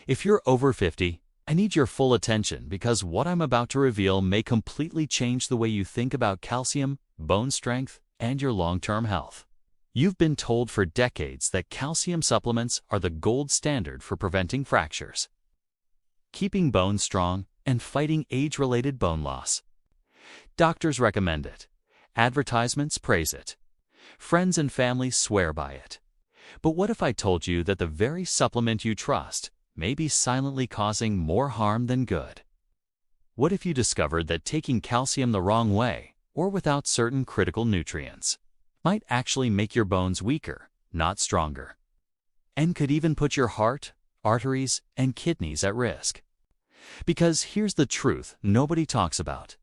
If you're over 50, I need your full attention because what I'm about to reveal may completely change the way you think about calcium, bone strength, and your long-term health. You've been told for decades that calcium supplements are the gold standard for preventing fractures, keeping bones strong, and fighting age-related bone loss. Doctors recommend it. Advertisements praise it. Friends and family swear by it. But what if I told you that the very supplement you trust may be silently causing more harm than good? What if you discovered that taking calcium the wrong way, or without certain critical nutrients, might actually make your bones weaker, not stronger, and could even put your heart, arteries, and kidneys at risk? Because here's the truth nobody talks about.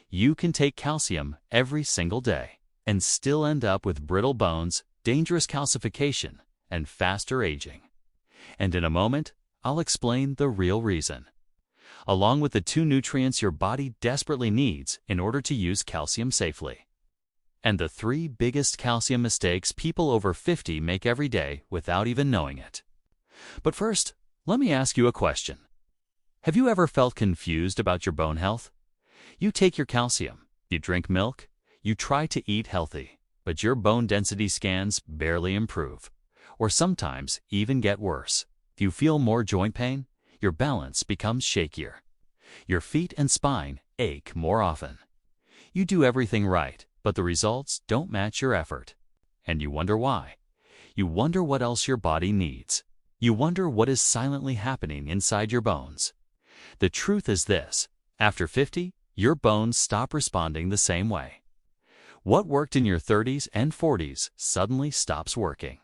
You can take calcium every single day and still end up with brittle bones, dangerous calcification, and faster aging. And in a moment, I'll explain the real reason, along with the 2 nutrients your body desperately needs in order to use calcium safely, and the 3 biggest calcium mistakes people over 50 make every day without even knowing it. But first, let me ask you a question. Have you ever felt confused about your bone health? You take your calcium, you drink milk, you try to eat healthy, but your bone density scans barely improve, or sometimes even get worse. You feel more joint pain, your balance becomes shakier. Your feet and spine ache more often. You do everything right, but the results don't match your effort. And you wonder why. You wonder what else your body needs. You wonder what is silently happening inside your bones. The truth is this: after 50, your bones stop responding the same way. What worked in your 30s and 40s suddenly stops working.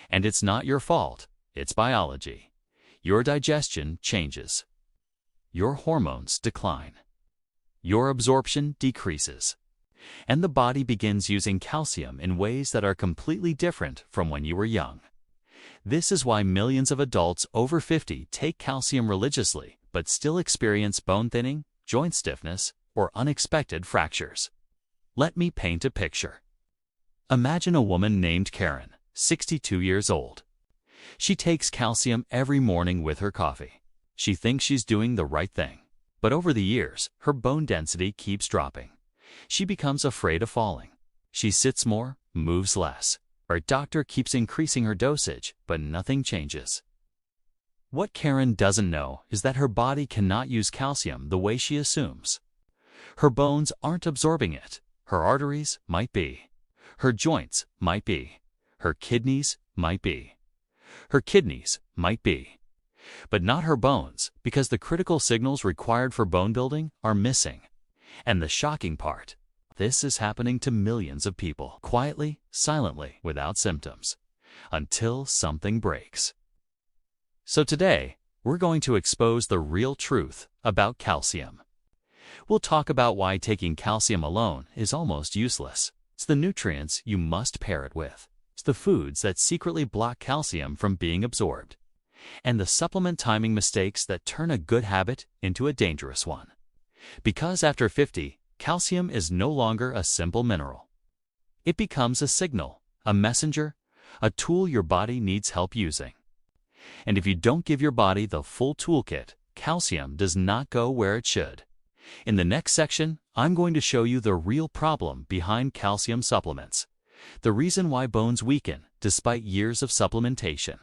And it's not your fault, it's biology. Your digestion changes. Your hormones decline. Your absorption decreases. And the body begins using calcium in ways that are completely different from when you were young. This is why millions of adults over 50 take calcium religiously but still experience bone thinning, joint stiffness, or unexpected fractures. Let me paint a picture. Imagine a woman named Karen, 62 years old. She takes calcium every morning with her coffee. She thinks she's doing the right thing. But over the years, her bone density keeps dropping. She becomes afraid of falling. She sits more, moves less. Her doctor keeps increasing her dosage, but nothing changes. What Karen doesn't know is that her body cannot use calcium the way she assumes. Her bones aren't absorbing it. Her arteries might be. Her joints might be. Her kidneys might be. Her kidneys might be. But not her bones, because the critical signals required for bone building are missing. And the shocking part, this is happening to millions of people, quietly, silently, without symptoms, until something breaks. So today, we're going to expose the real truth about calcium. We'll talk about why taking calcium alone is almost useless. It's the nutrients you must pair it with. It's the foods that secretly block calcium from being absorbed. And the supplement timing mistakes that turn a good habit into a dangerous one. Because after 50, calcium is no longer a simple mineral. It becomes a signal, a messenger, a tool your body needs help using. And if you don't give your body the full toolkit, calcium does not go where it should. In the next section, I'm going to show you the real problem behind calcium supplements, the reason why bones weaken despite years of supplementation.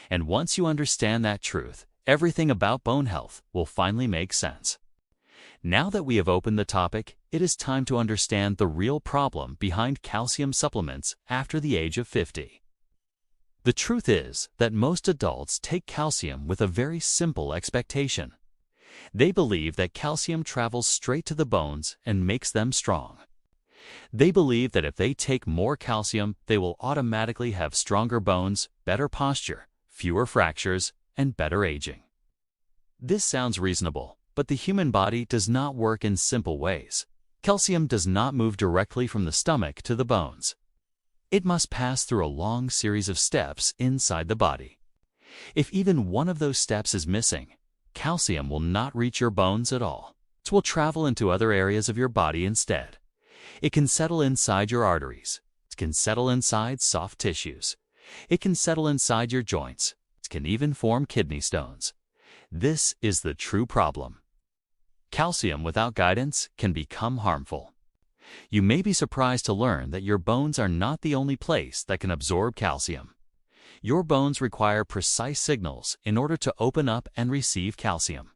And once you understand that truth, everything about bone health will finally make sense. Now that we have opened the topic, it is time to understand the real problem behind calcium supplements after the age of 50. The truth is that most adults take calcium with a very simple expectation. They believe that calcium travels straight to the bones and makes them strong. They believe that if they take more calcium, they will automatically have stronger bones, better posture, fewer fractures, and better aging. This sounds reasonable, but the human body does not work in simple ways. Calcium does not move directly from the stomach to the bones. It must pass through a long series of steps inside the body. If even one of those steps is missing, calcium will not reach your bones at all. It will travel into other areas of your body instead. It can settle inside your arteries. It can settle inside soft tissues. It can settle inside your joints. It can even form kidney stones. This is the true problem. Calcium without guidance can become harmful. You may be surprised to learn that your bones are not the only place that can absorb calcium. Your bones require precise signals in order to open up and receive calcium.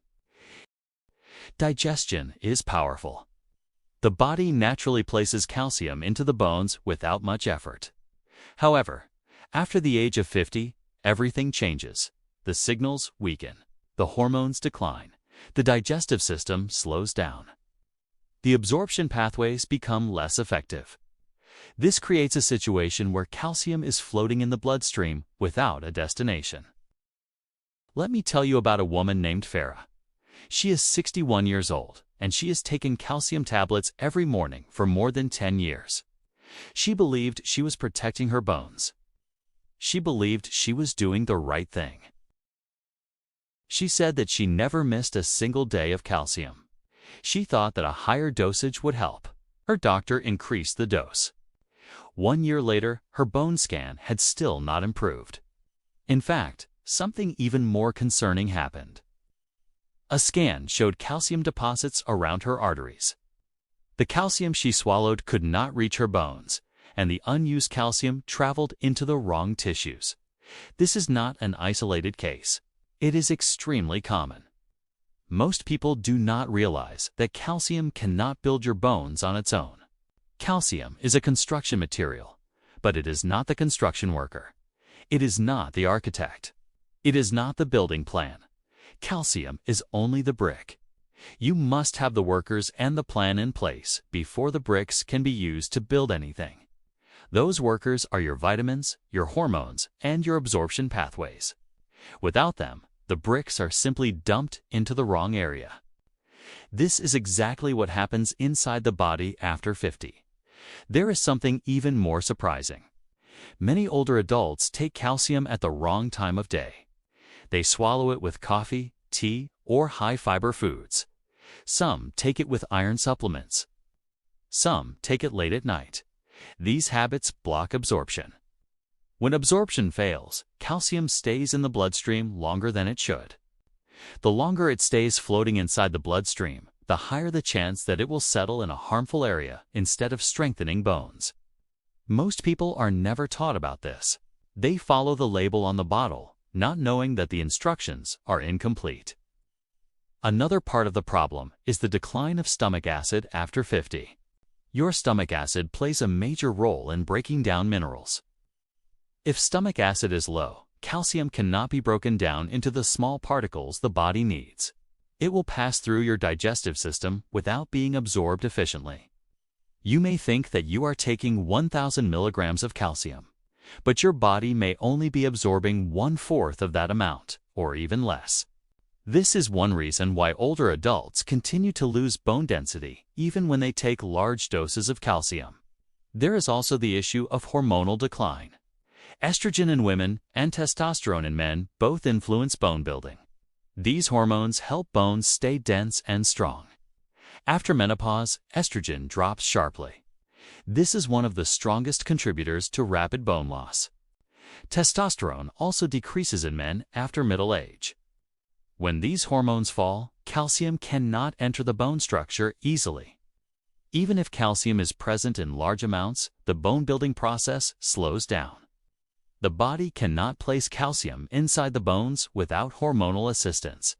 Digestion is powerful. The body naturally places calcium into the bones without much effort. However, after the age of 50, everything changes. The signals weaken, the hormones decline, the digestive system slows down. The absorption pathways become less effective. This creates a situation where calcium is floating in the bloodstream without a destination. Let me tell you about a woman named Farah. She is 61 years old, and she has taken calcium tablets every morning for more than 10 years. She believed she was protecting her bones. She believed she was doing the right thing. She said that she never missed a single day of calcium. She thought that a higher dosage would help. Her doctor increased the dose. 1 year later, her bone scan had still not improved. In fact, something even more concerning happened. A scan showed calcium deposits around her arteries. The calcium she swallowed could not reach her bones, and the unused calcium traveled into the wrong tissues. This is not an isolated case. It is extremely common. Most people do not realize that calcium cannot build your bones on its own. Calcium is a construction material, but it is not the construction worker. It is not the architect. It is not the building plan. Calcium is only the brick. You must have the workers and the plan in place before the bricks can be used to build anything. Those workers are your vitamins, your hormones, and your absorption pathways. Without them, the bricks are simply dumped into the wrong area. This is exactly what happens inside the body after 50. There is something even more surprising. Many older adults take calcium at the wrong time of day. They swallow it with coffee, tea, or high-fiber foods. Some take it with iron supplements. Some take it late at night. These habits block absorption. When absorption fails, calcium stays in the bloodstream longer than it should. The longer it stays floating inside the bloodstream, the higher the chance that it will settle in a harmful area instead of strengthening bones. Most people are never taught about this. They follow the label on the bottle, not knowing that the instructions are incomplete. Another part of the problem is the decline of stomach acid after 50. Your stomach acid plays a major role in breaking down minerals. If stomach acid is low, calcium cannot be broken down into the small particles the body needs. It will pass through your digestive system without being absorbed efficiently. You may think that you are taking 1,000 milligrams of calcium, but your body may only be absorbing 1/4 of that amount, or even less. This is one reason why older adults continue to lose bone density even when they take large doses of calcium. There is also the issue of hormonal decline. Estrogen in women and testosterone in men both influence bone building. These hormones help bones stay dense and strong. After menopause, estrogen drops sharply. This is one of the strongest contributors to rapid bone loss. Testosterone also decreases in men after middle age. When these hormones fall, calcium cannot enter the bone structure easily. Even if calcium is present in large amounts, the bone-building process slows down. The body cannot place calcium inside the bones without hormonal assistance.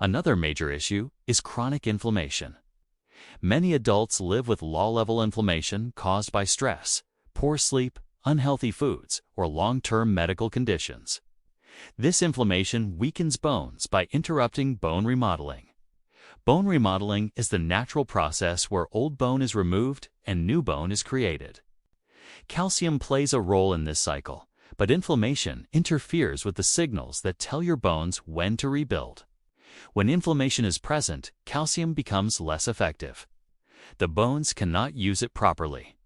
Another major issue is chronic inflammation. Many adults live with low-level inflammation caused by stress, poor sleep, unhealthy foods, or long-term medical conditions. This inflammation weakens bones by interrupting bone remodeling. Bone remodeling is the natural process where old bone is removed and new bone is created. Calcium plays a role in this cycle, but inflammation interferes with the signals that tell your bones when to rebuild. When inflammation is present, calcium becomes less effective. The bones cannot use it properly.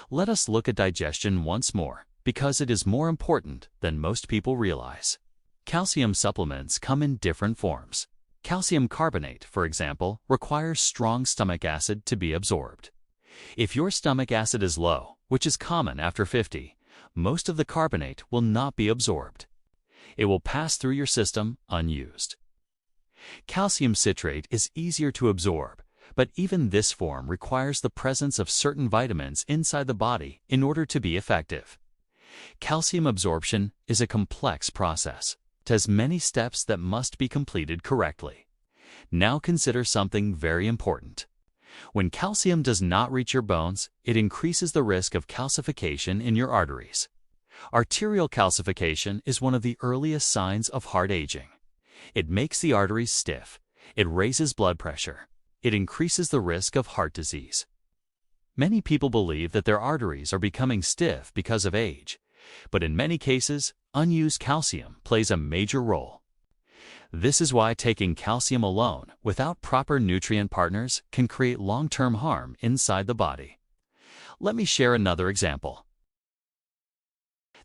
Let us look at digestion once more, because it is more important than most people realize. Calcium supplements come in different forms. Calcium carbonate, for example, requires strong stomach acid to be absorbed. If your stomach acid is low, which is common after 50, most of the carbonate will not be absorbed. It will pass through your system unused. Calcium citrate is easier to absorb, but even this form requires the presence of certain vitamins inside the body in order to be effective. Calcium absorption is a complex process. It has many steps that must be completed correctly. Now consider something very important. When calcium does not reach your bones, it increases the risk of calcification in your arteries. Arterial calcification is one of the earliest signs of heart aging. It makes the arteries stiff. It raises blood pressure. It increases the risk of heart disease. Many people believe that their arteries are becoming stiff because of age, but in many cases, unused calcium plays a major role. This is why taking calcium alone without proper nutrient partners can create long-term harm inside the body. Let me share another example.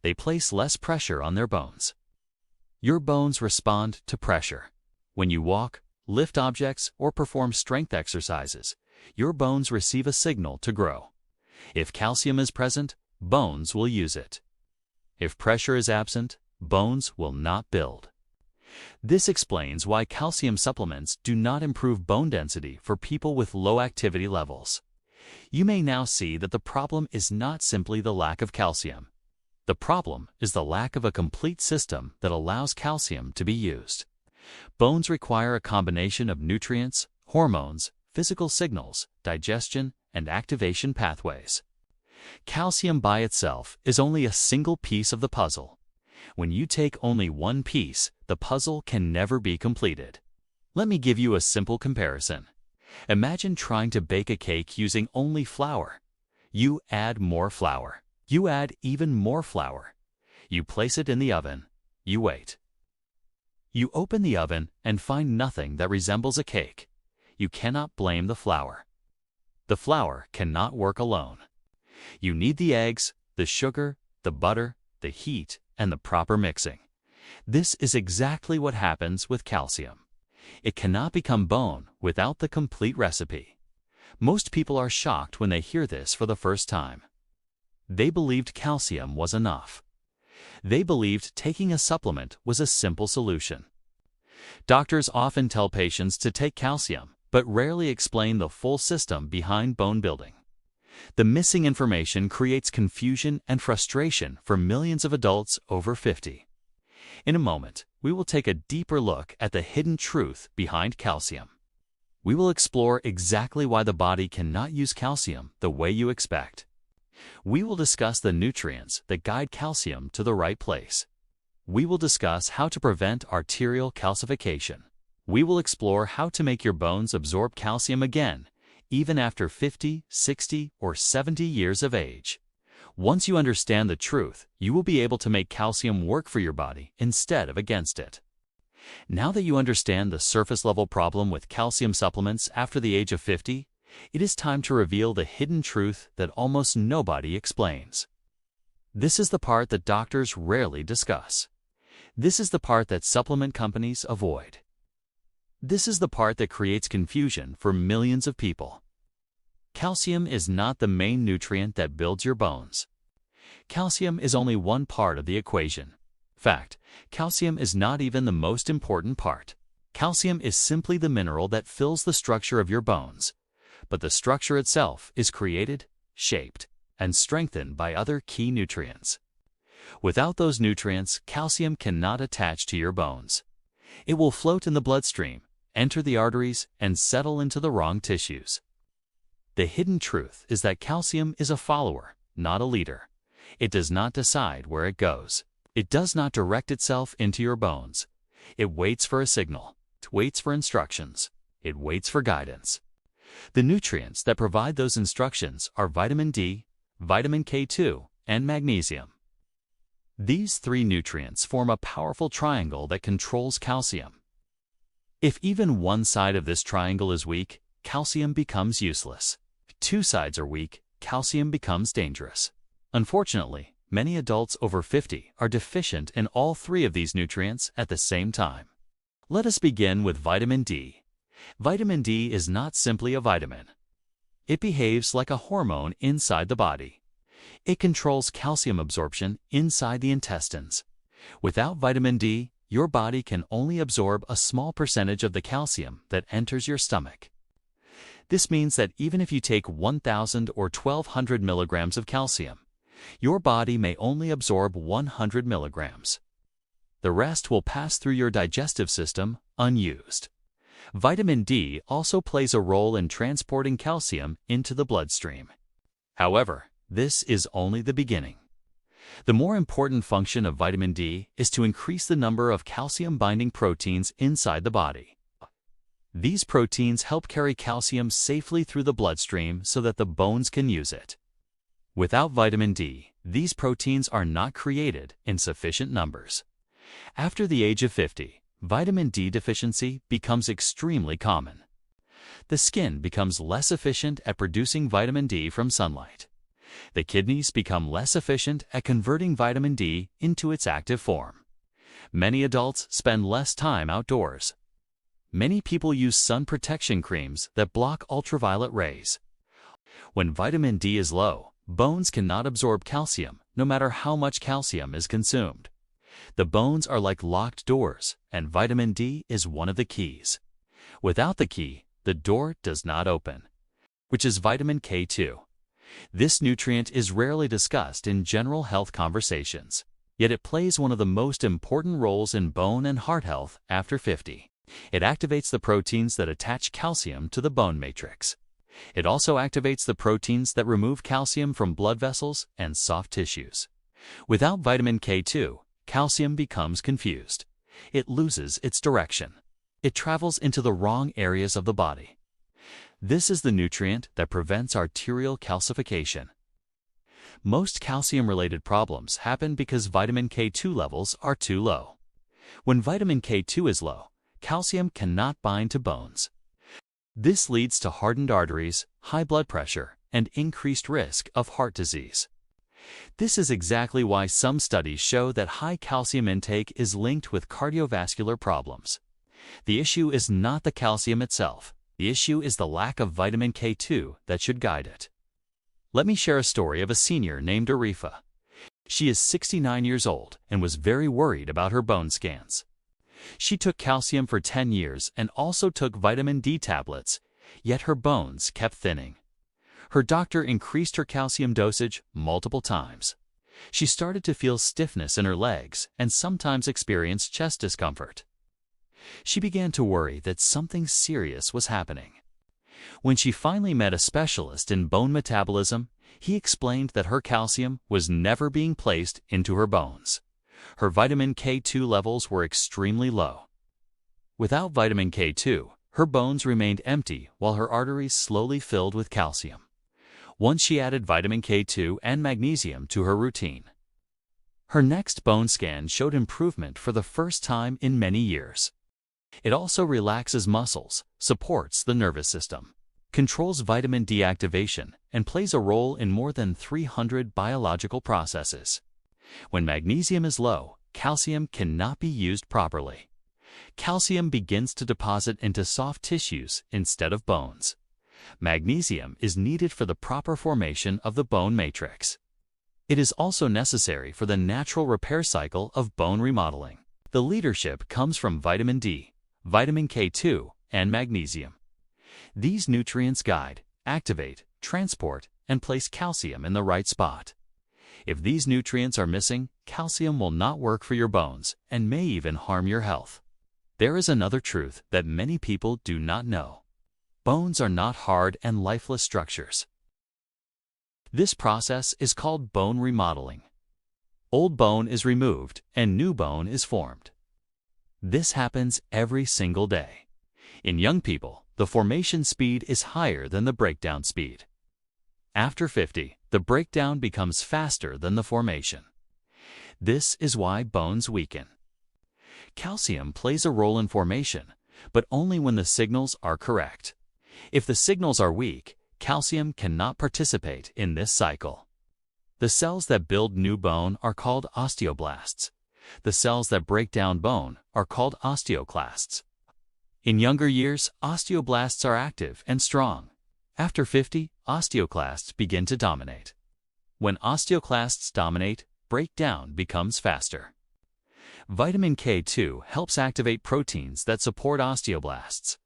They place less pressure on their bones. Your bones respond to pressure. When you walk, lift objects, or perform strength exercises, your bones receive a signal to grow. If calcium is present, bones will use it. If pressure is absent, bones will not build. This explains why calcium supplements do not improve bone density for people with low activity levels. You may now see that the problem is not simply the lack of calcium. The problem is the lack of a complete system that allows calcium to be used. Bones require a combination of nutrients, hormones, physical signals, digestion, and activation pathways. Calcium by itself is only a single piece of the puzzle. When you take only one piece, the puzzle can never be completed. Let me give you a simple comparison. Imagine trying to bake a cake using only flour. You add more flour. You add even more flour. You place it in the oven. You wait. You open the oven and find nothing that resembles a cake. You cannot blame the flour. The flour cannot work alone. You need the eggs, the sugar, the butter, the heat, and the proper mixing. This is exactly what happens with calcium. It cannot become bone without the complete recipe. Most people are shocked when they hear this for the first time. They believed calcium was enough. They believed taking a supplement was a simple solution. Doctors often tell patients to take calcium, but rarely explain the full system behind bone building. The missing information creates confusion and frustration for millions of adults over 50. In a moment, we will take a deeper look at the hidden truth behind calcium. We will explore exactly why the body cannot use calcium the way you expect. We will discuss the nutrients that guide calcium to the right place. We will discuss how to prevent arterial calcification. We will explore how to make your bones absorb calcium again, even after 50, 60, or 70 years of age. Once you understand the truth, you will be able to make calcium work for your body instead of against it. Now that you understand the surface-level problem with calcium supplements after the age of 50, it is time to reveal the hidden truth that almost nobody explains. This is the part that doctors rarely discuss. This is the part that supplement companies avoid. This is the part that creates confusion for millions of people. Calcium is not the main nutrient that builds your bones. Calcium is only one part of the equation. In fact, calcium is not even the most important part. Calcium is simply the mineral that fills the structure of your bones, but the structure itself is created, shaped, and strengthened by other key nutrients. Without those nutrients, calcium cannot attach to your bones. It will float in the bloodstream, enter the arteries, and settle into the wrong tissues. The hidden truth is that calcium is a follower, not a leader. It does not decide where it goes. It does not direct itself into your bones. It waits for a signal. It waits for instructions. It waits for guidance. The nutrients that provide those instructions are vitamin D, vitamin K2, and magnesium. These three nutrients form a powerful triangle that controls calcium. If even one side of this triangle is weak, calcium becomes useless. If two sides are weak, calcium becomes dangerous. Unfortunately, many adults over 50 are deficient in all three of these nutrients at the same time. Let us begin with vitamin D. Vitamin D is not simply a vitamin. It behaves like a hormone inside the body. It controls calcium absorption inside the intestines. Without vitamin D, your body can only absorb a small percentage of the calcium that enters your stomach. This means that even if you take 1,000 or 1,200 milligrams of calcium, your body may only absorb 100 milligrams. The rest will pass through your digestive system unused. Vitamin D also plays a role in transporting calcium into the bloodstream. However, this is only the beginning. The more important function of vitamin D is to increase the number of calcium-binding proteins inside the body. These proteins help carry calcium safely through the bloodstream so that the bones can use it. Without vitamin D, these proteins are not created in sufficient numbers. After the age of 50, vitamin D deficiency becomes extremely common. The skin becomes less efficient at producing vitamin D from sunlight. The kidneys become less efficient at converting vitamin D into its active form. Many adults spend less time outdoors. Many people use sun protection creams that block ultraviolet rays. When vitamin D is low, bones cannot absorb calcium, no matter how much calcium is consumed. The bones are like locked doors, and vitamin D is one of the keys. Without the key, the door does not open, which is vitamin K2. This nutrient is rarely discussed in general health conversations, yet it plays one of the most important roles in bone and heart health after 50. It activates the proteins that attach calcium to the bone matrix. It also activates the proteins that remove calcium from blood vessels and soft tissues. Without vitamin K2, calcium becomes confused. It loses its direction. It travels into the wrong areas of the body. This is the nutrient that prevents arterial calcification. Most calcium-related problems happen because vitamin K2 levels are too low. When vitamin K2 is low, calcium cannot bind to bones. This leads to hardened arteries, high blood pressure, and increased risk of heart disease. This is exactly why some studies show that high calcium intake is linked with cardiovascular problems. The issue is not the calcium itself. The issue is the lack of vitamin K2 that should guide it. Let me share a story of a senior named Arifa. She is 69 years old and was very worried about her bone scans. She took calcium for 10 years and also took vitamin D tablets, yet her bones kept thinning. Her doctor increased her calcium dosage multiple times. She started to feel stiffness in her legs and sometimes experienced chest discomfort. She began to worry that something serious was happening. When she finally met a specialist in bone metabolism, he explained that her calcium was never being placed into her bones. Her vitamin K2 levels were extremely low. Without vitamin K2, her bones remained empty while her arteries slowly filled with calcium. Once she added vitamin K2 and magnesium to her routine, her next bone scan showed improvement for the first time in many years. It also relaxes muscles, supports the nervous system, controls vitamin D activation, and plays a role in more than 300 biological processes. When magnesium is low, calcium cannot be used properly. Calcium begins to deposit into soft tissues instead of bones. Magnesium is needed for the proper formation of the bone matrix. It is also necessary for the natural repair cycle of bone remodeling. The leadership comes from vitamin D, vitamin K2, and magnesium. These nutrients guide, activate, transport, and place calcium in the right spot. If these nutrients are missing, calcium will not work for your bones and may even harm your health. There is another truth that many people do not know. Bones are not hard and lifeless structures. This process is called bone remodeling. Old bone is removed and new bone is formed. This happens every single day. In young people, the formation speed is higher than the breakdown speed. After 50, the breakdown becomes faster than the formation. This is why bones weaken. Calcium plays a role in formation, but only when the signals are correct. If the signals are weak, calcium cannot participate in this cycle. The cells that build new bone are called osteoblasts. The cells that break down bone are called osteoclasts. In younger years, osteoblasts are active and strong. After 50, osteoclasts begin to dominate. When osteoclasts dominate, breakdown becomes faster. Vitamin K2 helps activate proteins that support osteoblasts.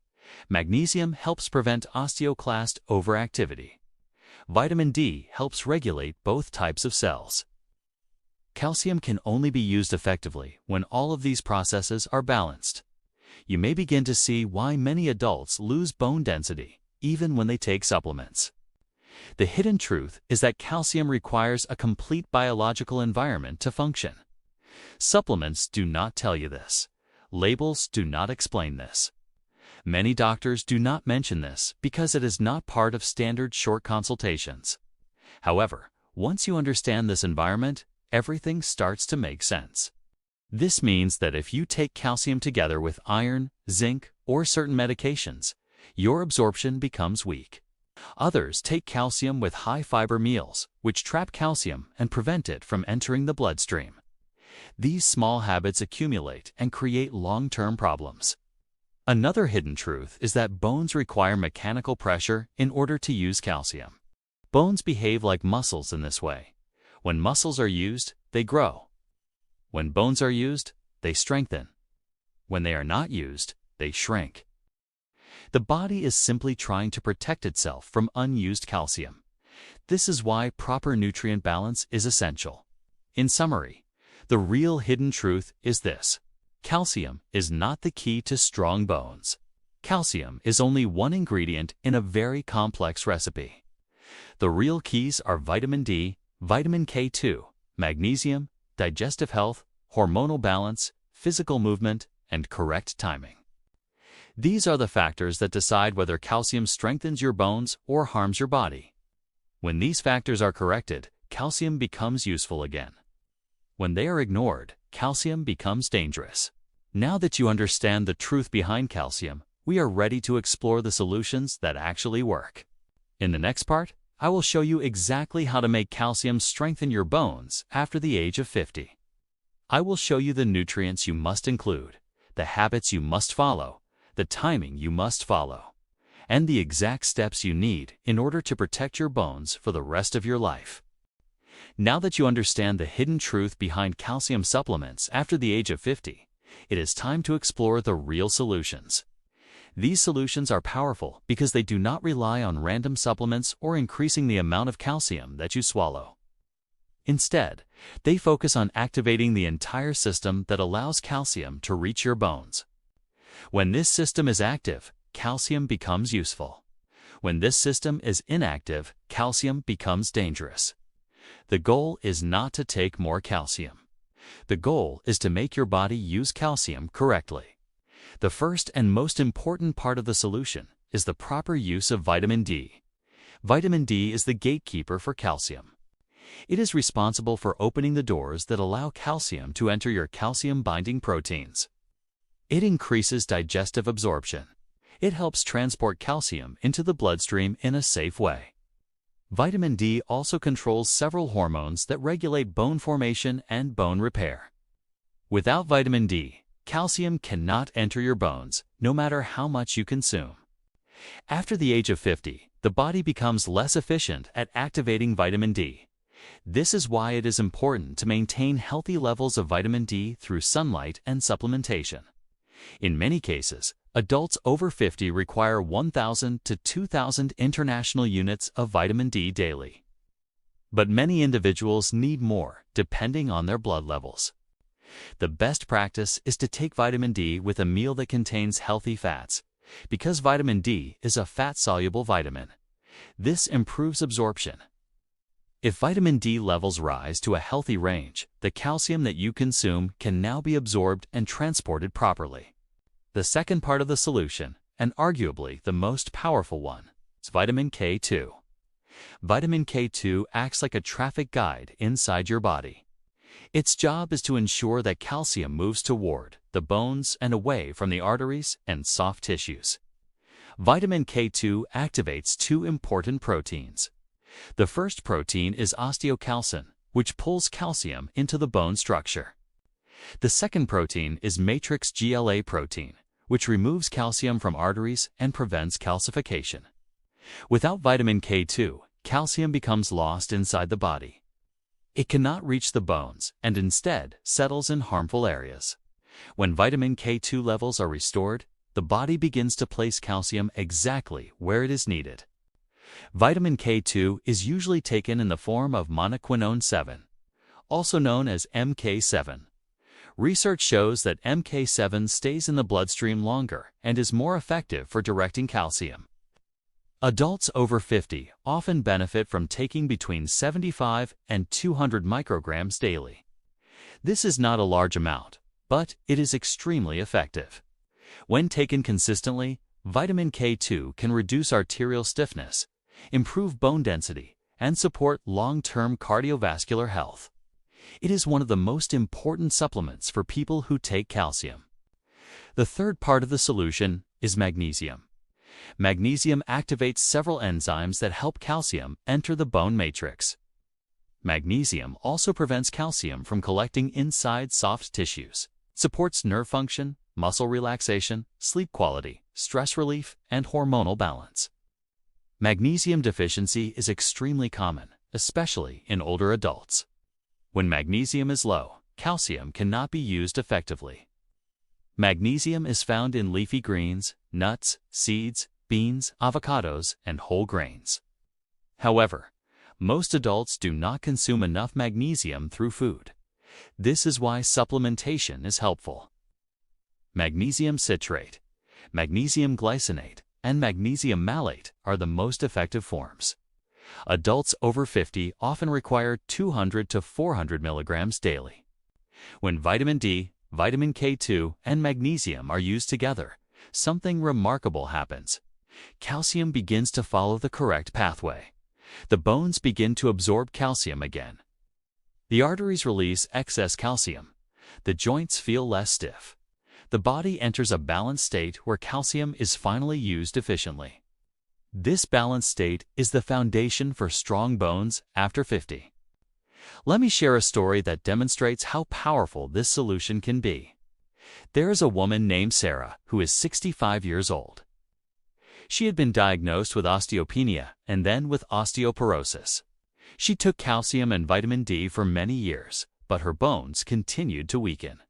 Magnesium helps prevent osteoclast overactivity. Vitamin D helps regulate both types of cells. Calcium can only be used effectively when all of these processes are balanced. You may begin to see why many adults lose bone density, even when they take supplements. The hidden truth is that calcium requires a complete biological environment to function. Supplements do not tell you this. Labels do not explain this. Many doctors do not mention this because it is not part of standard short consultations. However, once you understand this environment, everything starts to make sense. This means that if you take calcium together with iron, zinc, or certain medications, your absorption becomes weak. Others take calcium with high-fiber meals, which trap calcium and prevent it from entering the bloodstream. These small habits accumulate and create long-term problems. Another hidden truth is that bones require mechanical pressure in order to use calcium. Bones behave like muscles in this way. When muscles are used, they grow. When bones are used, they strengthen. When they are not used, they shrink. The body is simply trying to protect itself from unused calcium. This is why proper nutrient balance is essential. In summary, the real hidden truth is this: calcium is not the key to strong bones. Calcium is only one ingredient in a very complex recipe. The real keys are vitamin D, vitamin K2, magnesium, digestive health, hormonal balance, physical movement, and correct timing. These are the factors that decide whether calcium strengthens your bones or harms your body. When these factors are corrected, calcium becomes useful again. When they are ignored, calcium becomes dangerous. Now that you understand the truth behind calcium, we are ready to explore the solutions that actually work. In the next part, I will show you exactly how to make calcium strengthen your bones after the age of 50. I will show you the nutrients you must include, the habits you must follow, the timing you must follow, and the exact steps you need in order to protect your bones for the rest of your life. Now that you understand the hidden truth behind calcium supplements after the age of 50, it is time to explore the real solutions. These solutions are powerful because they do not rely on random supplements or increasing the amount of calcium that you swallow. Instead, they focus on activating the entire system that allows calcium to reach your bones. When this system is active, calcium becomes useful. When this system is inactive, calcium becomes dangerous. The goal is not to take more calcium. The goal is to make your body use calcium correctly. The first and most important part of the solution is the proper use of vitamin D. Vitamin D is the gatekeeper for calcium. It is responsible for opening the doors that allow calcium to enter your calcium-binding proteins. It increases digestive absorption. It helps transport calcium into the bloodstream in a safe way. Vitamin D also controls several hormones that regulate bone formation and bone repair. Without vitamin D, calcium cannot enter your bones, no matter how much you consume. After the age of 50, the body becomes less efficient at activating vitamin D. This is why it is important to maintain healthy levels of vitamin D through sunlight and supplementation. In many cases, adults over 50 require 1,000 to 2,000 international units of vitamin D daily. But many individuals need more, depending on their blood levels. The best practice is to take vitamin D with a meal that contains healthy fats, because vitamin D is a fat-soluble vitamin. This improves absorption. If vitamin D levels rise to a healthy range, the calcium that you consume can now be absorbed and transported properly. The second part of the solution, and arguably the most powerful one, is vitamin K2. Vitamin K2 acts like a traffic guide inside your body. Its job is to ensure that calcium moves toward the bones and away from the arteries and soft tissues. Vitamin K2 activates two important proteins. The first protein is osteocalcin, which pulls calcium into the bone structure. The second protein is matrix GLA protein, which removes calcium from arteries and prevents calcification. Without vitamin K2, calcium becomes lost inside the body. It cannot reach the bones and instead settles in harmful areas. When vitamin K2 levels are restored, the body begins to place calcium exactly where it is needed. Vitamin K2 is usually taken in the form of monoquinone 7, also known as MK7. Research shows that MK7 stays in the bloodstream longer and is more effective for directing calcium. Adults over 50 often benefit from taking between 75 and 200 micrograms daily. This is not a large amount, but it is extremely effective. When taken consistently, vitamin K2 can reduce arterial stiffness, improve bone density, and support long-term cardiovascular health. It is one of the most important supplements for people who take calcium. The third part of the solution is magnesium. Magnesium activates several enzymes that help calcium enter the bone matrix. Magnesium also prevents calcium from collecting inside soft tissues, supports nerve function, muscle relaxation, sleep quality, stress relief, and hormonal balance. Magnesium deficiency is extremely common, especially in older adults. When magnesium is low, calcium cannot be used effectively. Magnesium is found in leafy greens, nuts, seeds, beans, avocados, and whole grains. However, most adults do not consume enough magnesium through food. This is why supplementation is helpful. Magnesium citrate, magnesium glycinate, and magnesium malate are the most effective forms. Adults over 50 often require 200 to 400 milligrams daily. When vitamin D, vitamin K2, and magnesium are used together, something remarkable happens. Calcium begins to follow the correct pathway. The bones begin to absorb calcium again. The arteries release excess calcium. The joints feel less stiff. The body enters a balanced state where calcium is finally used efficiently. This balanced state is the foundation for strong bones after 50. Let me share a story that demonstrates how powerful this solution can be. There is a woman named Sarah who is 65 years old. She had been diagnosed with osteopenia and then with osteoporosis. She took calcium and vitamin D for many years, but her bones continued to weaken.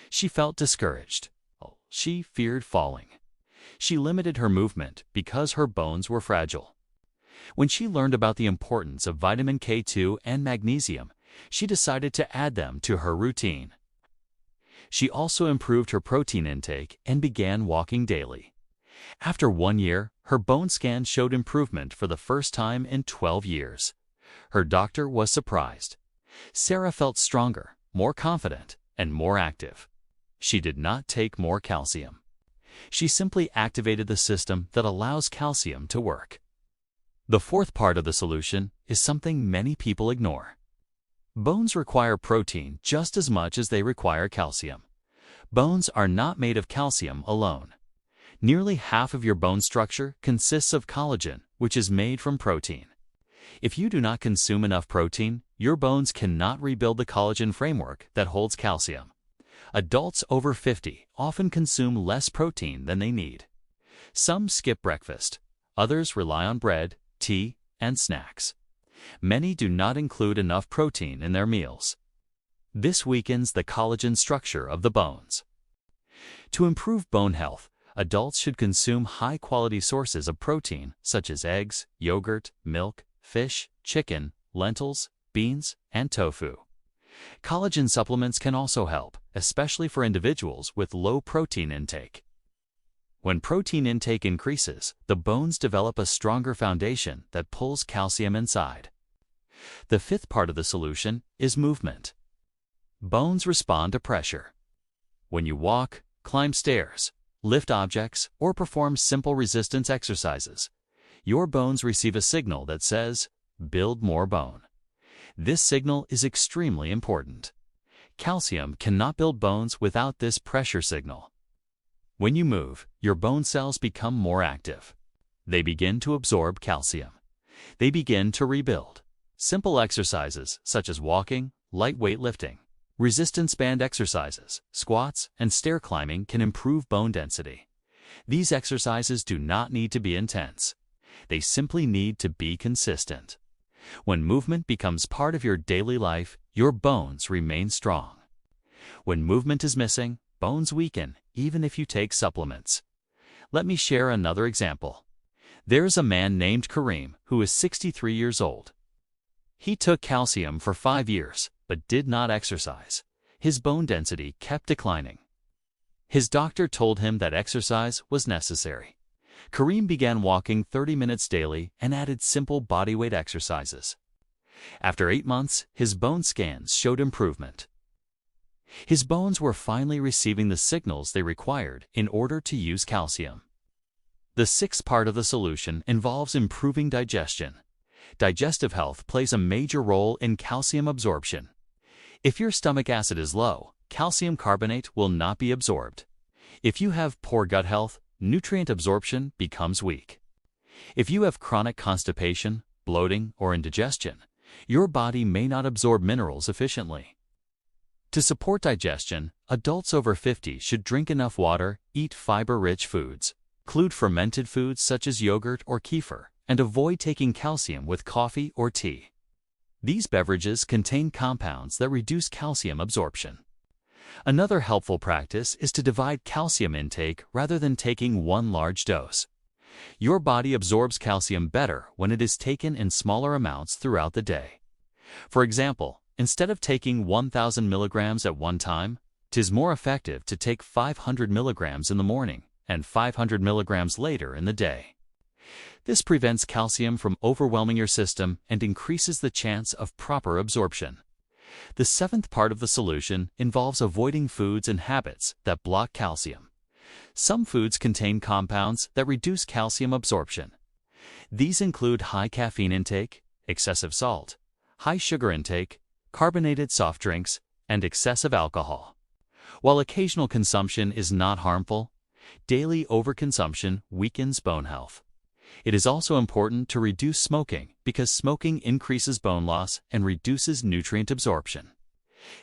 She felt discouraged. She feared falling. She limited her movement because her bones were fragile. When she learned about the importance of vitamin K2 and magnesium, she decided to add them to her routine. She also improved her protein intake and began walking daily. After 1 year, her bone scan showed improvement for the first time in 12 years. Her doctor was surprised. Sarah felt stronger, more confident, and more active. She did not take more calcium. She simply activated the system that allows calcium to work. The fourth part of the solution is something many people ignore. Bones require protein just as much as they require calcium. Bones are not made of calcium alone. Nearly half of your bone structure consists of collagen, which is made from protein. If you do not consume enough protein, your bones cannot rebuild the collagen framework that holds calcium. Adults over 50 often consume less protein than they need. Some skip breakfast. Others rely on bread, tea, and snacks. Many do not include enough protein in their meals. This weakens the collagen structure of the bones. To improve bone health, adults should consume high-quality sources of protein such as eggs, yogurt, milk, fish, chicken, lentils, beans, and tofu. Collagen supplements can also help, especially for individuals with low protein intake. When protein intake increases, the bones develop a stronger foundation that pulls calcium inside. The fifth part of the solution is movement. Bones respond to pressure. When you walk, climb stairs, lift objects, or perform simple resistance exercises, your bones receive a signal that says, "Build more bone." This signal is extremely important. Calcium cannot build bones without this pressure signal. When you move, your bone cells become more active. They begin to absorb calcium. They begin to rebuild. Simple exercises such as walking, light weight lifting, resistance band exercises, squats, and stair climbing can improve bone density. These exercises do not need to be intense. They simply need to be consistent. When movement becomes part of your daily life, your bones remain strong. When movement is missing, bones weaken, even if you take supplements. Let me share another example. There's a man named Kareem who is 63 years old. He took calcium for 5 years, but did not exercise. His bone density kept declining. His doctor told him that exercise was necessary. Kareem began walking 30 minutes daily and added simple bodyweight exercises. After 8 months, his bone scans showed improvement. His bones were finally receiving the signals they required in order to use calcium. The sixth part of the solution involves improving digestion. Digestive health plays a major role in calcium absorption. If your stomach acid is low, calcium carbonate will not be absorbed. If you have poor gut health, nutrient absorption becomes weak. If you have chronic constipation, bloating, or indigestion, your body may not absorb minerals efficiently. To support digestion, adults over 50 should drink enough water, eat fiber-rich foods, include fermented foods such as yogurt or kefir, and avoid taking calcium with coffee or tea. These beverages contain compounds that reduce calcium absorption. Another helpful practice is to divide calcium intake rather than taking one large dose. Your body absorbs calcium better when it is taken in smaller amounts throughout the day. For example, instead of taking 1,000 milligrams at one time, it is more effective to take 500 milligrams in the morning and 500 milligrams later in the day. This prevents calcium from overwhelming your system and increases the chance of proper absorption. The seventh part of the solution involves avoiding foods and habits that block calcium. Some foods contain compounds that reduce calcium absorption. These include high caffeine intake, excessive salt, high sugar intake, carbonated soft drinks, and excessive alcohol. While occasional consumption is not harmful, daily overconsumption weakens bone health. It is also important to reduce smoking because smoking increases bone loss and reduces nutrient absorption.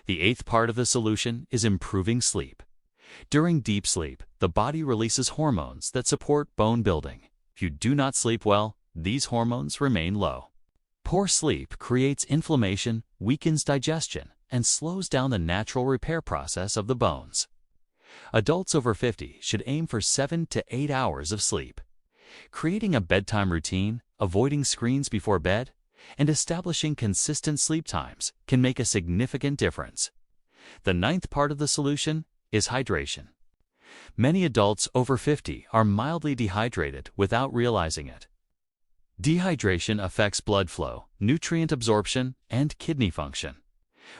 The eighth part of the solution is improving sleep. During deep sleep, the body releases hormones that support bone building. If you do not sleep well, these hormones remain low. Poor sleep creates inflammation, weakens digestion, and slows down the natural repair process of the bones. Adults over 50 should aim for 7 to 8 hours of sleep. Creating a bedtime routine, avoiding screens before bed, and establishing consistent sleep times can make a significant difference. The ninth part of the solution is hydration. Many adults over 50 are mildly dehydrated without realizing it. Dehydration affects blood flow, nutrient absorption, and kidney function.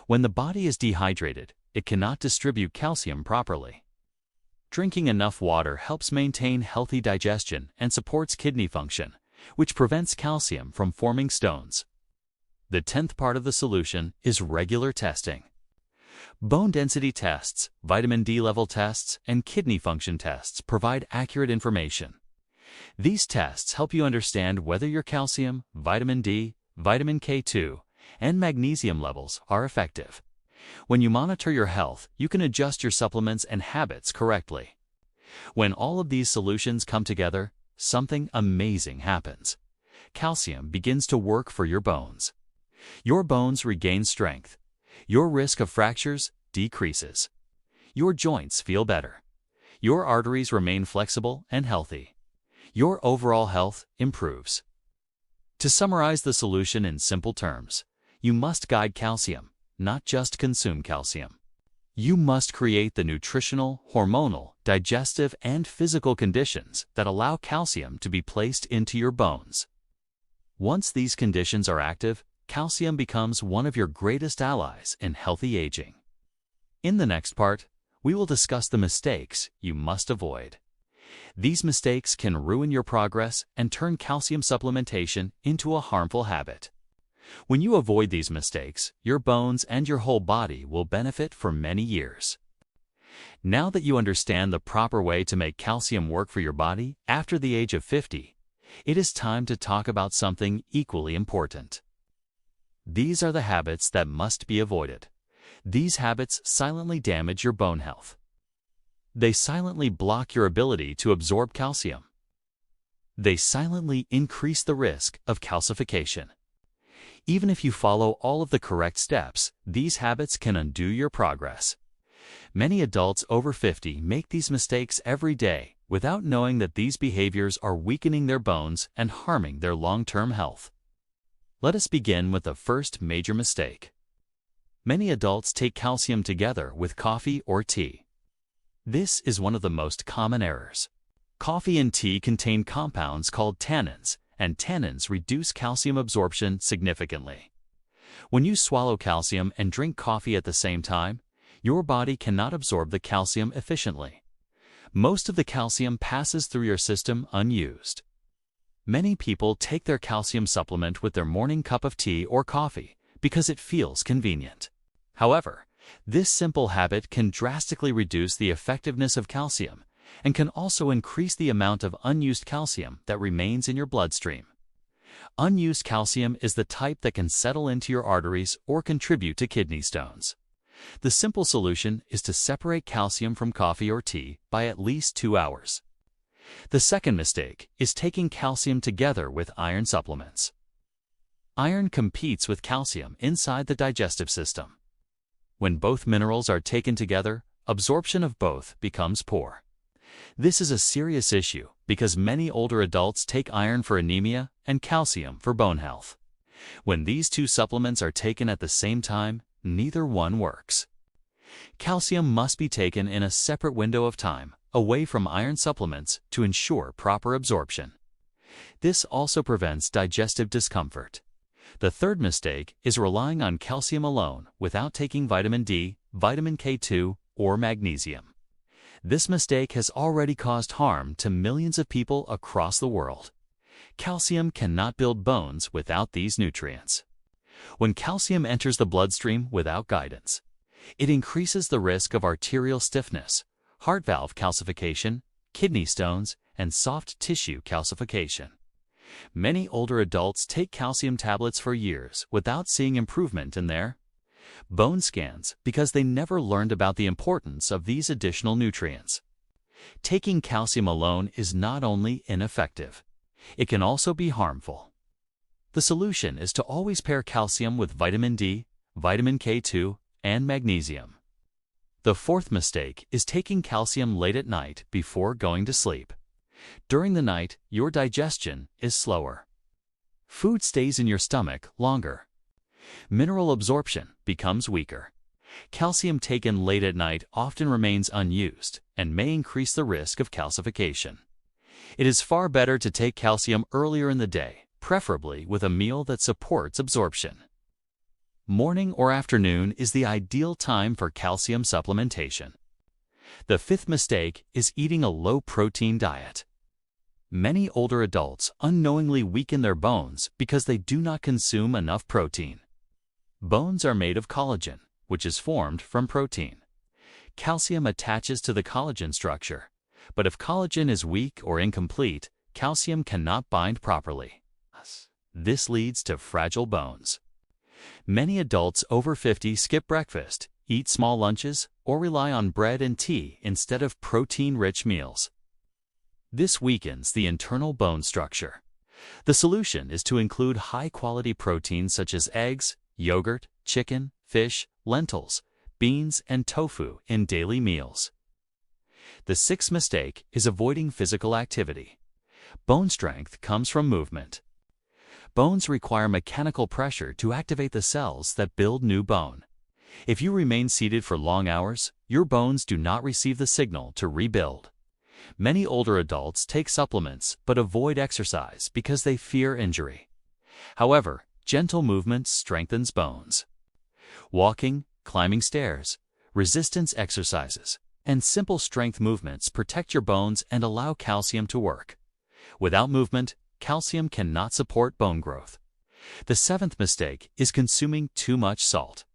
When the body is dehydrated, it cannot distribute calcium properly. Drinking enough water helps maintain healthy digestion and supports kidney function, which prevents calcium from forming stones. The 10th part of the solution is regular testing. Bone density tests, vitamin D level tests, and kidney function tests provide accurate information. These tests help you understand whether your calcium, vitamin D, vitamin K2, and magnesium levels are effective. When you monitor your health, you can adjust your supplements and habits correctly. When all of these solutions come together, something amazing happens. Calcium begins to work for your bones. Your bones regain strength. Your risk of fractures decreases. Your joints feel better. Your arteries remain flexible and healthy. Your overall health improves. To summarize the solution in simple terms, you must guide calcium, not just consume calcium. You must create the nutritional, hormonal, digestive, and physical conditions that allow calcium to be placed into your bones. Once these conditions are active, calcium becomes one of your greatest allies in healthy aging. In the next part, we will discuss the mistakes you must avoid. These mistakes can ruin your progress and turn calcium supplementation into a harmful habit. When you avoid these mistakes, your bones and your whole body will benefit for many years. Now that you understand the proper way to make calcium work for your body after the age of 50, it is time to talk about something equally important. These are the habits that must be avoided. These habits silently damage your bone health. They silently block your ability to absorb calcium. They silently increase the risk of calcification. Even if you follow all of the correct steps, these habits can undo your progress. Many adults over 50 make these mistakes every day without knowing that these behaviors are weakening their bones and harming their long-term health. Let us begin with the first major mistake. Many adults take calcium together with coffee or tea. This is one of the most common errors. Coffee and tea contain compounds called tannins, and tannins reduce calcium absorption significantly. When you swallow calcium and drink coffee at the same time, your body cannot absorb the calcium efficiently. Most of the calcium passes through your system unused. Many people take their calcium supplement with their morning cup of tea or coffee because it feels convenient. However, this simple habit can drastically reduce the effectiveness of calcium and can also increase the amount of unused calcium that remains in your bloodstream. Unused calcium is the type that can settle into your arteries or contribute to kidney stones. The simple solution is to separate calcium from coffee or tea by at least 2 hours. The second mistake is taking calcium together with iron supplements. Iron competes with calcium inside the digestive system. When both minerals are taken together, absorption of both becomes poor. This is a serious issue because many older adults take iron for anemia and calcium for bone health. When these two supplements are taken at the same time, neither one works. Calcium must be taken in a separate window of time, away from iron supplements, to ensure proper absorption. This also prevents digestive discomfort. The third mistake is relying on calcium alone without taking vitamin D, vitamin K2, or magnesium. This mistake has already caused harm to millions of people across the world. Calcium cannot build bones without these nutrients. When calcium enters the bloodstream without guidance, it increases the risk of arterial stiffness, heart valve calcification, kidney stones, and soft tissue calcification. Many older adults take calcium tablets for years without seeing improvement in their bone scans because they never learned about the importance of these additional nutrients. Taking calcium alone is not only ineffective, it can also be harmful. The solution is to always pair calcium with vitamin D, vitamin K2, and magnesium. The fourth mistake is taking calcium late at night before going to sleep. During the night, your digestion is slower. Food stays in your stomach longer. Mineral absorption becomes weaker. Calcium taken late at night often remains unused and may increase the risk of calcification. It is far better to take calcium earlier in the day, preferably with a meal that supports absorption. Morning or afternoon is the ideal time for calcium supplementation. The fifth mistake is eating a low-protein diet. Many older adults unknowingly weaken their bones because they do not consume enough protein. Bones are made of collagen, which is formed from protein. Calcium attaches to the collagen structure, but if collagen is weak or incomplete, calcium cannot bind properly. This leads to fragile bones. Many adults over 50 skip breakfast, eat small lunches, or rely on bread and tea instead of protein-rich meals. This weakens the internal bone structure. The solution is to include high-quality proteins such as eggs, yogurt, chicken, fish, lentils, beans, and tofu in daily meals. The sixth mistake is avoiding physical activity. Bone strength comes from movement. Bones require mechanical pressure to activate the cells that build new bone. If you remain seated for long hours, your bones do not receive the signal to rebuild. Many older adults take supplements but avoid exercise because they fear injury. However, gentle movement strengthens bones. Walking, climbing stairs, resistance exercises, and simple strength movements protect your bones and allow calcium to work. Without movement, calcium cannot support bone growth. The seventh mistake is consuming too much salt.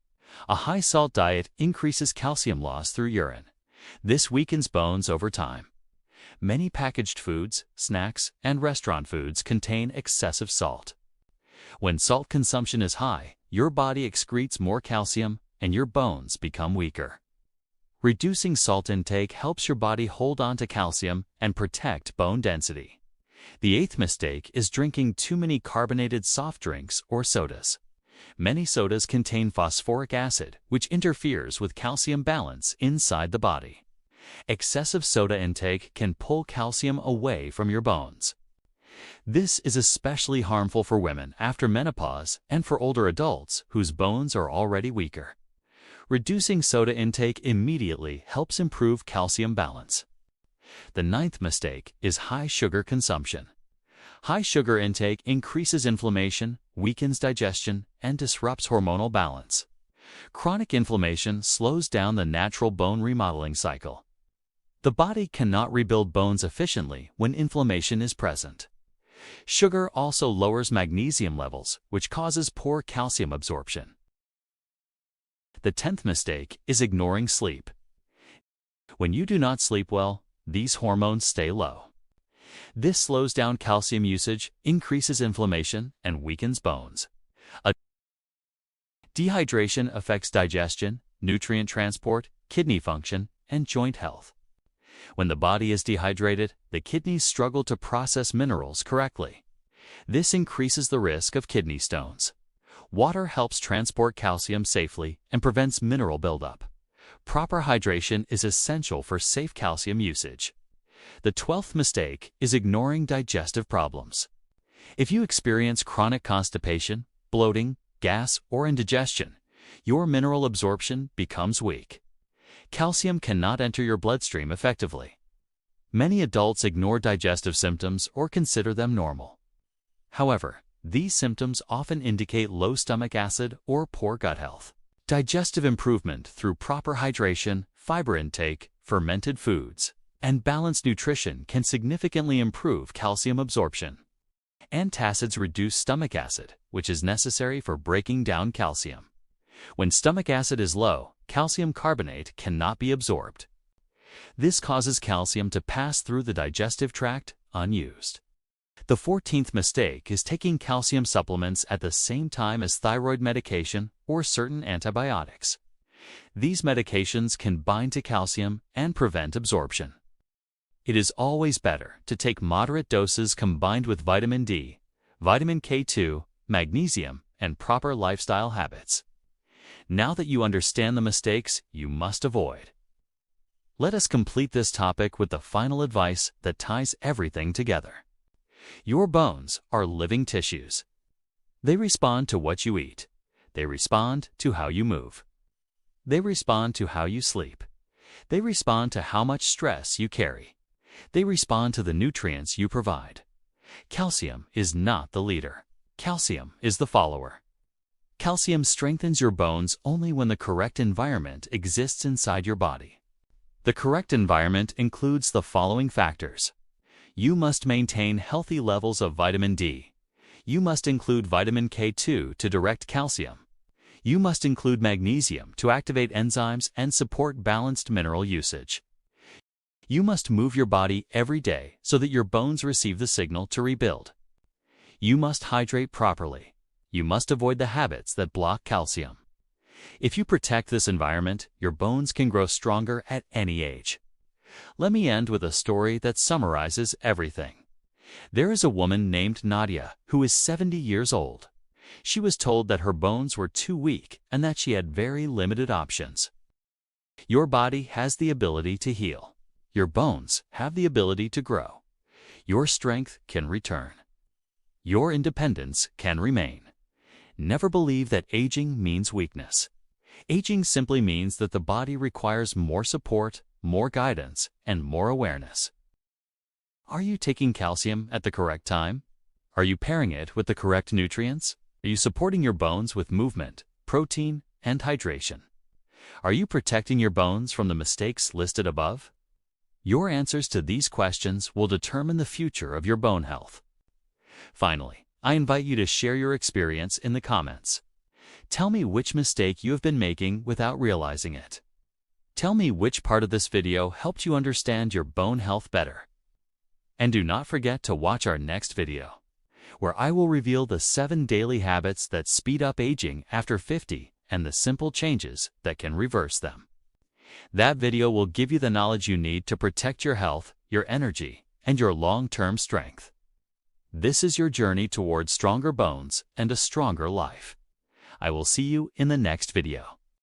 A high-salt diet increases calcium loss through urine. This weakens bones over time. Many packaged foods, snacks, and restaurant foods contain excessive salt. When salt consumption is high, your body excretes more calcium and your bones become weaker. Reducing salt intake helps your body hold on to calcium and protect bone density. The eighth mistake is drinking too many carbonated soft drinks or sodas. Many sodas contain phosphoric acid, which interferes with calcium balance inside the body. Excessive soda intake can pull calcium away from your bones. This is especially harmful for women after menopause and for older adults whose bones are already weaker. Reducing soda intake immediately helps improve calcium balance. The ninth mistake is high sugar consumption. High sugar intake increases inflammation, weakens digestion, and disrupts hormonal balance. Chronic inflammation slows down the natural bone remodeling cycle. The body cannot rebuild bones efficiently when inflammation is present. Sugar also lowers magnesium levels, which causes poor calcium absorption. The 10th mistake is ignoring sleep. When you do not sleep well, these hormones stay low. This slows down calcium usage, increases inflammation, and weakens bones. Dehydration affects digestion, nutrient transport, kidney function, and joint health. When the body is dehydrated, the kidneys struggle to process minerals correctly. This increases the risk of kidney stones. Water helps transport calcium safely and prevents mineral buildup. Proper hydration is essential for safe calcium usage. The 12th mistake is ignoring digestive problems. If you experience chronic constipation, bloating, gas, or indigestion, your mineral absorption becomes weak. Calcium cannot enter your bloodstream effectively. Many adults ignore digestive symptoms or consider them normal. However, these symptoms often indicate low stomach acid or poor gut health. Digestive improvement through proper hydration, fiber intake, fermented foods, and balanced nutrition can significantly improve calcium absorption. Antacids reduce stomach acid, which is necessary for breaking down calcium. When stomach acid is low, calcium carbonate cannot be absorbed. This causes calcium to pass through the digestive tract unused. The 14th mistake is taking calcium supplements at the same time as thyroid medication or certain antibiotics. These medications can bind to calcium and prevent absorption. It is always better to take moderate doses combined with vitamin D, vitamin K2, magnesium, and proper lifestyle habits. Now that you understand the mistakes you must avoid, let us complete this topic with the final advice that ties everything together. Your bones are living tissues. They respond to what you eat. They respond to how you move. They respond to how you sleep. They respond to how much stress you carry. They respond to the nutrients you provide. Calcium is not the leader. Calcium is the follower. Calcium strengthens your bones only when the correct environment exists inside your body. The correct environment includes the following factors. You must maintain healthy levels of vitamin D. You must include vitamin K2 to direct calcium. You must include magnesium to activate enzymes and support balanced mineral usage. You must move your body every day so that your bones receive the signal to rebuild. You must hydrate properly. You must avoid the habits that block calcium. If you protect this environment, your bones can grow stronger at any age. Let me end with a story that summarizes everything. There is a woman named Nadia who is 70 years old. She was told that her bones were too weak and that she had very limited options. Your body has the ability to heal. Your bones have the ability to grow. Your strength can return. Your independence can remain. Never believe that aging means weakness. Aging simply means that the body requires more support, more guidance, and more awareness. Are you taking calcium at the correct time? Are you pairing it with the correct nutrients? Are you supporting your bones with movement, protein, and hydration? Are you protecting your bones from the mistakes listed above? Your answers to these questions will determine the future of your bone health. Finally, I invite you to share your experience in the comments. Tell me which mistake you have been making without realizing it. Tell me which part of this video helped you understand your bone health better. And do not forget to watch our next video, where I will reveal the 7 daily habits that speed up aging after 50 and the simple changes that can reverse them. That video will give you the knowledge you need to protect your health, your energy, and your long-term strength. This is your journey towards stronger bones and a stronger life. I will see you in the next video.